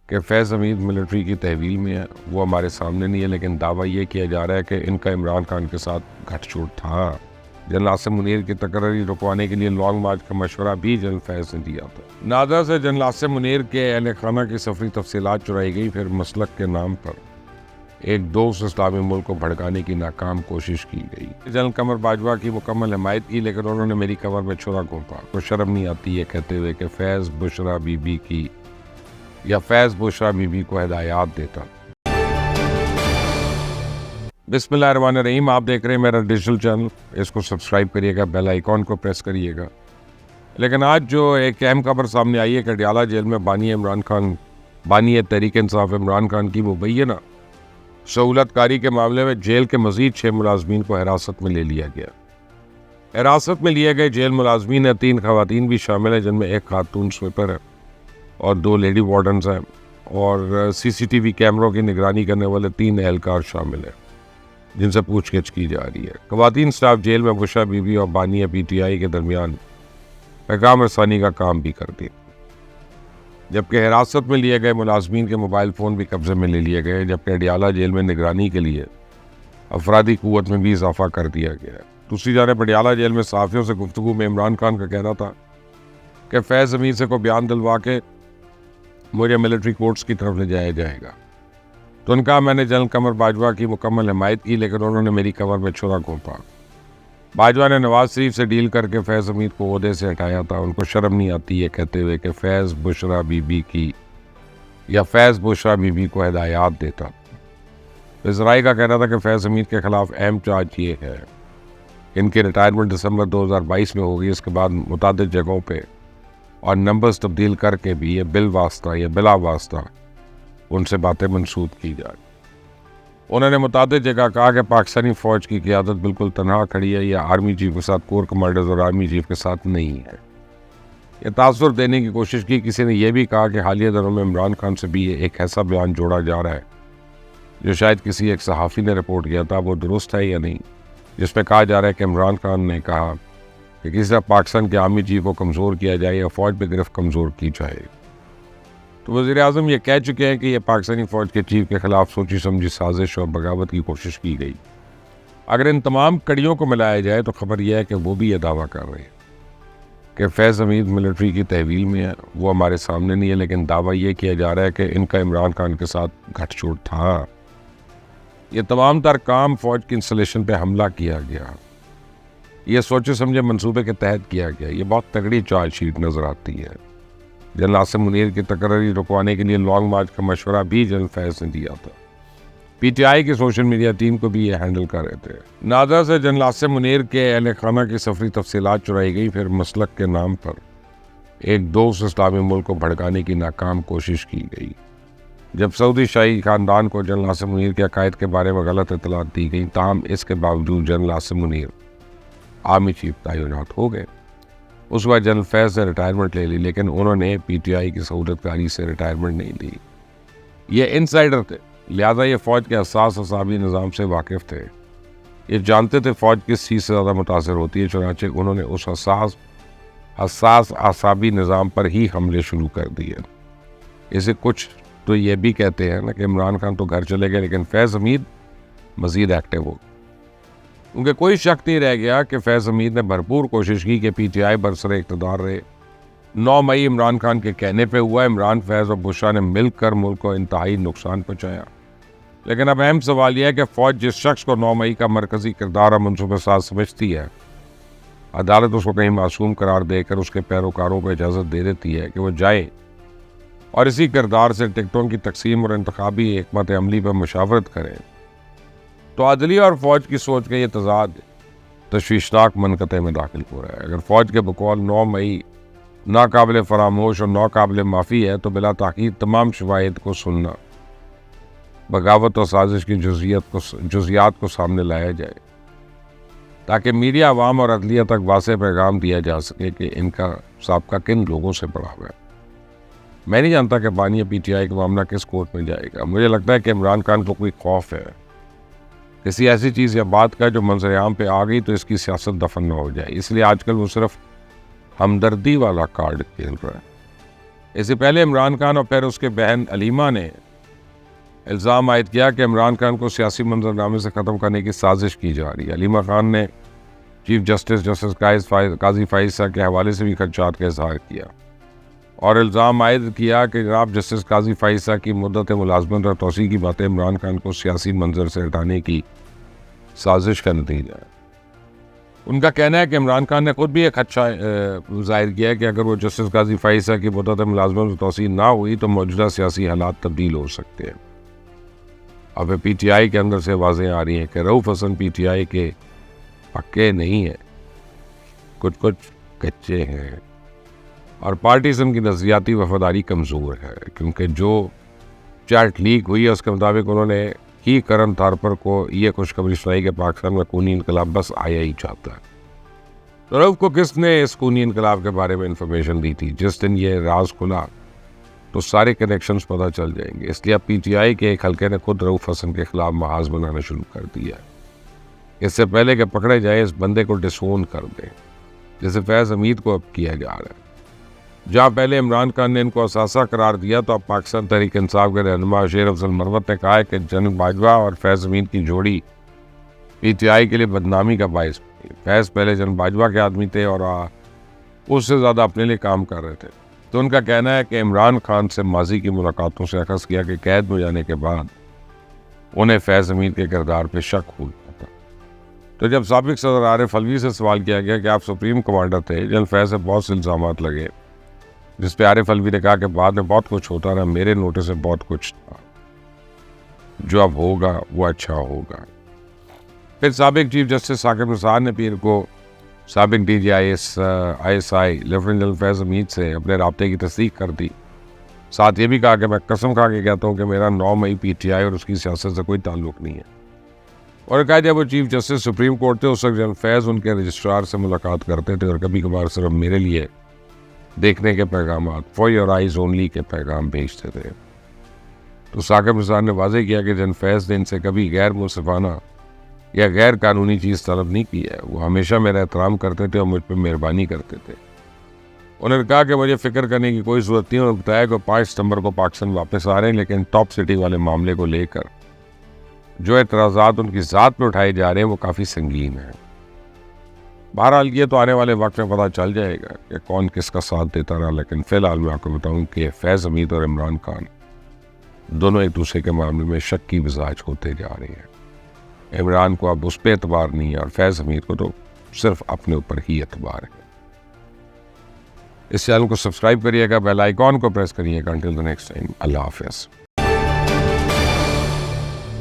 کہ فیض حمید ملٹری کی تحویل میں ہے، وہ ہمارے سامنے نہیں ہے، لیکن دعویٰ یہ کیا جا رہا ہے کہ ان کا عمران خان کے ساتھ گھٹ چھوٹ تھا۔ جنرل عاصم منیر کی تقرری رکوانے کے لیے لانگ مارچ کا مشورہ بھی جنرل فیض نے دیا تھا۔ نادر سے جنرل عاصم منیر کے اہل خانہ کی سفری تفصیلات چرائی گئی، پھر مسلک کے نام پر ایک دوست اسلامی ملک کو بھڑکانے کی ناکام کوشش کی گئی۔ جنرل قمر باجوہ کی مکمل حمایت کی، لیکن انہوں نے میری کمر میں چھرا گھونپا۔ تو شرم نہیں آتی یہ کہتے ہوئے کہ فیض بشرا بی بی کی یا فیض بشرا بی بی کو ہدایات دیتا۔ بسم اللہ الرحمن الرحیم، آپ دیکھ رہے ہیں میرا ڈیجیٹل چینل، اس کو سبسکرائب کریے گا، بیل آئیکن کو پریس کریے گا۔ لیکن آج جو ایک اہم خبر سامنے آئی ہے کہ اڈیالہ جیل میں بانی تحریک انصاف عمران خان کی مبینہ سہولت کاری کے معاملے میں جیل کے مزید 6 ملازمین کو حراست میں لے لیا گیا۔ حراست میں لیے گئے جیل ملازمین میں 3 خواتین بھی شامل ہیں، جن میں ایک خاتون سویپر ہے اور 2 لیڈی وارڈنز ہیں، اور سی سی ٹی وی کیمروں کی نگرانی کرنے والے 3 اہلکار شامل ہیں جن سے پوچھ گچھ کی جا رہی ہے۔ خواتین سٹاف جیل میں بشرا بی بی اور بانیہ پی ٹی آئی کے درمیان پیغام رسانی کا کام بھی کرتی، جبکہ حراست میں لیے گئے ملازمین کے موبائل فون بھی قبضے میں لے لیے گئے، جبکہ اڈیالہ جیل میں نگرانی کے لیے افرادی قوت میں بھی اضافہ کر دیا گیا ہے۔ دوسری جانب اڈیالہ جیل میں صحافیوں سے گفتگو میں عمران خان کا کہنا تھا کہ فیض حمید سے کوئی بیان دلوا کے مجھے ملٹری کورٹس کی طرف لے جایا جائے گا، تو ان کا میں نے جنرل قمر باجوہ کی مکمل حمایت کی، لیکن انہوں نے میری کمر میں چھرا گھونپا۔ باجوہ نے نواز شریف سے ڈیل کر کے فیض حمید کو عہدے سے ہٹایا تھا۔ ان کو شرم نہیں آتی یہ کہتے ہوئے کہ فیض بشرا بی بی کی یا فیض بشرا بی بی کو ہدایات دیتا۔ ذرائع کا کہنا تھا کہ فیض حمید کے خلاف اہم چارج یہ ہے کہ ان کی ریٹائرمنٹ دسمبر 2022 میں ہوگی، اس کے بعد متعدد جگہوں پہ اور نمبرز تبدیل کر کے بھی یہ بل واسطہ یا بلا واسطہ ان سے باتیں منسوخ کی جائیں۔ انہوں نے متعدد جگہ کہا کہ پاکستانی فوج کی قیادت بالکل تنہا کھڑی ہے، یا آرمی چیف کے ساتھ کور کمانڈرز اور آرمی چیف کے ساتھ نہیں ہے۔ یہ تاثر دینے کی کوشش کی۔ کسی نے یہ بھی کہا کہ حالیہ دنوں میں عمران خان سے بھی ایک ایسا بیان جوڑا جا رہا ہے جو شاید کسی ایک صحافی نے رپورٹ کیا تھا، وہ درست ہے یا نہیں، جس میں کہا جا رہا ہے کہ عمران خان نے کہا کہ کسی طرح پاکستان کے آرمی چیف کو کمزور کیا جائے یا فوج پہ گرفت کمزور کی جائے۔ تو وزیر اعظم یہ کہہ چکے ہیں کہ یہ پاکستانی فوج کے چیف کے خلاف سوچی سمجھی سازش اور بغاوت کی کوشش کی گئی۔ اگر ان تمام کڑیوں کو ملایا جائے تو خبر یہ ہے کہ وہ بھی یہ دعویٰ کر رہے ہیں کہ فیض حمید ملٹری کی تحویل میں ہے، وہ ہمارے سامنے نہیں ہے، لیکن دعویٰ یہ کیا جا رہا ہے کہ ان کا عمران خان کے ساتھ گھٹ چھوٹ تھا۔ یہ تمام تر کام فوج کی انسٹالیشن پہ حملہ کیا گیا، یہ سوچے سمجھے منصوبے کے تحت کیا گیا۔ یہ بہت تگڑی چارج شیٹ نظر آتی ہے۔ جنرل عاصم منیر کی تقرری رکوانے کے لیے لانگ مارچ کا مشورہ بھی جنرل فیض نے دیا تھا۔ پی ٹی آئی کی سوشل میڈیا ٹیم کو بھی یہ ہینڈل کر رہے تھے۔ نادر سے جنرل عاصم منیر کے اہل خانہ کی سفری تفصیلات چرائی گئی، پھر مسلک کے نام پر ایک دوست اسلامی ملک کو بھڑکانے کی ناکام کوشش کی گئی۔ جب سعودی شاہی خاندان کو جنرل عاصم منیر کے عقائد کے بارے میں غلط اطلاعات دی گئی، تاہم اس کے باوجود general Asim Munir army chief تعینات ہو گئے۔ اس وقت جنرل فیض نے ریٹائرمنٹ لے لی، لیکن انہوں نے پی ٹی آئی کی سہولت کاری سے ریٹائرمنٹ نہیں لی۔ یہ انسائڈر تھے، لہذا یہ فوج کے حساس اعصابی نظام سے واقف تھے۔ یہ جانتے تھے فوج کس چیز سے زیادہ متاثر ہوتی ہے، چنانچہ انہوں نے اس حساس اعصابی نظام پر ہی حملے شروع کر دیے۔ اسے کچھ تو یہ بھی کہتے ہیں نا کہ عمران خان تو گھر چلے گئے، لیکن فیض حمید مزید ایکٹیو ہو، کیونکہ کوئی شک نہیں رہ گیا کہ فیض حمید نے بھرپور کوشش کی کہ پی ٹی آئی برسر اقتدار رہے۔ 9 مئی عمران خان کے کہنے پہ ہوا، عمران، فیض اور بشرا نے مل کر ملک کو انتہائی نقصان پہنچایا۔ لیکن اب اہم سوال یہ ہے کہ فوج جس شخص کو 9 مئی کا مرکزی کردار اور منصوبہ ساز سمجھتی ہے، عدالت اس کو کہیں معصوم قرار دے کر اس کے پیروکاروں کو اجازت دے دیتی ہے کہ وہ جائیں اور اسی کردار سے ٹکٹوں کی تقسیم اور انتخابی حکمت عملی پر مشاورت کریں، تو عدلیہ اور فوج کی سوچ کا یہ تضاد تشویشناک منقطع میں داخل ہو رہا ہے۔ اگر فوج کے بقول 9 مئی ناقابل فراموش اور ناقابل معافی ہے، تو بلا تاخیر تمام شواہد کو سننا، بغاوت اور سازش کی جزیات کو سامنے لایا جائے، تاکہ میڈیا، عوام اور عدلیہ تک واضح پیغام دیا جا سکے کہ ان کا سابقہ کن لوگوں سے پڑا ہوا ہے۔ میں نہیں جانتا کہ بانیہ پی ٹی آئی کا معاملہ کس کورٹ میں جائے گا۔ مجھے لگتا ہے کہ عمران خان کو کوئی خوف ہے کسی ایسی چیز یا بات کا جو منظر عام پہ آ گئی تو اس کی سیاست دفن نہ ہو جائے، اس لیے آج کل وہ صرف ہمدردی والا کارڈ کھیل رہا ہے۔ اس سے پہلے عمران خان اور پھر اس کے بہن علیمہ نے الزام عائد کیا کہ عمران خان کو سیاسی منظرنامے سے ختم کرنے کی سازش کی جا رہی ہے۔ علیمہ خان نے چیف جسٹس قاضی فائز صاحب کے حوالے سے بھی خدشات کا اظہار کیا اور الزام عائد کیا کہ جناب جسٹس قاضی فائز صاحب کی مدت ملازمت اور توسیع کی باتیں عمران خان کو سیاسی منظر سے ہٹانے کی سازش کا نتیجہ ہے۔ ان کا کہنا ہے کہ عمران خان نے خود بھی ایک خدشہ ظاہر کیا ہے کہ اگر وہ جسٹس قاضی فائز صاحب کی مدت ملازمت اور توسیع نہ ہوئی تو موجودہ سیاسی حالات تبدیل ہو سکتے ہیں۔ اب پی ٹی آئی کے اندر سے واضح آ رہی ہیں کہ رؤف حسن پی ٹی آئی کے پکے نہیں ہیں، کچھ کچے ہیں، اور پارٹیزم کی نظریاتی وفاداری کمزور ہے، کیونکہ جو چیٹ لیک ہوئی ہے اس کے مطابق انہوں نے ہی کرن تھارپر کو یہ خوشخبری سنائی کہ پاکستان میں خونی انقلاب بس آیا ہی چاہتا ہے۔ تو رؤف کو کس نے اس خونی انقلاب کے بارے میں انفارمیشن دی تھی؟ جس دن یہ راز کھلا تو سارے کنیکشنز پتہ چل جائیں گے، اس لیے اب پی ٹی آئی کے ایک حلقے نے خود رؤف حسن کے خلاف محاذ بنانا شروع کر دیا ہے، اس سے پہلے کہ پکڑے جائیں اس بندے کو ڈسون کر دیں، جسے فیض حمید کو اب کیا جا رہا ہے۔ جہاں پہلے عمران خان نے ان کو اثاثہ قرار دیا تو اب پاکستان تحریک انصاف کے رہنما شیر افضل مروت نے کہا ہے کہ جنرل باجوہ اور فیض حمید کی جوڑی پی ٹی آئی کے لیے بدنامی کا باعث بنی۔ فیض پہلے جنرل باجوہ کے آدمی تھے اور اس سے زیادہ اپنے لیے کام کر رہے تھے، تو ان کا کہنا ہے کہ عمران خان سے ماضی کی ملاقاتوں سے اخذ کیا کہ قید میں جانے کے بعد انہیں فیض حمید کے کردار پہ شک ہو گیا تھا۔ تو جب سابق صدر عارف علوی سے سوال کیا گیا کہ آپ سپریم کمانڈر تھے، جنرل فیض سے بہت سے الزامات لگے، جس پہ عارف علوی نے کہا کہ بعد میں بہت کچھ ہوتا رہا، میرے نوٹس سے بہت کچھ تھا، جو اب ہوگا وہ اچھا ہوگا۔ پھر سابق چیف جسٹس ثاقب نثار نے پیر کو سابق D G I S I lieutenant general Faiz Hamid سے اپنے رابطے کی تصدیق کر دی، ساتھ یہ بھی کہا کہ میں قسم کھا کے کہتا ہوں کہ میرا 9 مئی پی ٹی آئی اور اس کی سیاست سے کوئی تعلق نہیں ہے۔ اور کہا جب وہ چیف جسٹس سپریم کورٹ تھے اس وقت جنرل فیض ان کے رجسٹرار سے ملاقات کرتے تھے اور کبھی کبھار صرف میرے لیے دیکھنے کے پیغامات، فار یور آئیز اونلی کے پیغام بھیجتے تھے۔ تو ثاقب نثار نے واضح کیا کہ جنرل فیض نے ان سے کبھی غیر منصفانہ یا غیر قانونی چیز طلب نہیں کی ہے، وہ ہمیشہ میرا احترام کرتے تھے اور مجھ پہ مہربانی کرتے تھے۔ انہوں نے کہا کہ مجھے فکر کرنے کی کوئی ضرورت نہیں، اور بتایا کہ 5 ستمبر کو پاکستان واپس آ رہے ہیں، لیکن ٹاپ سٹی والے معاملے کو لے کر جو اعتراضات ان کی ذات میں اٹھائے جا رہے ہیں وہ کافی سنگین ہیں۔ بہرحال یہ تو آنے والے وقت میں پتہ چل جائے گا کہ کون کس کا ساتھ دیتا رہا، لیکن فی الحال میں آپ کو بتاؤں کہ فیض حمید اور عمران خان دونوں ایک دوسرے کے معاملے میں شک کی مزاج ہوتے جا رہے ہیں۔ عمران کو اب اس پہ اعتبار نہیں ہے اور فیض حمید کو تو صرف اپنے اوپر ہی اعتبار ہے۔ اس چینل کو سبسکرائب کریے گا، بیل آئیکن کو پریس کریے گا۔ انٹل دی نیکسٹ ٹائم، اللہ حافظ۔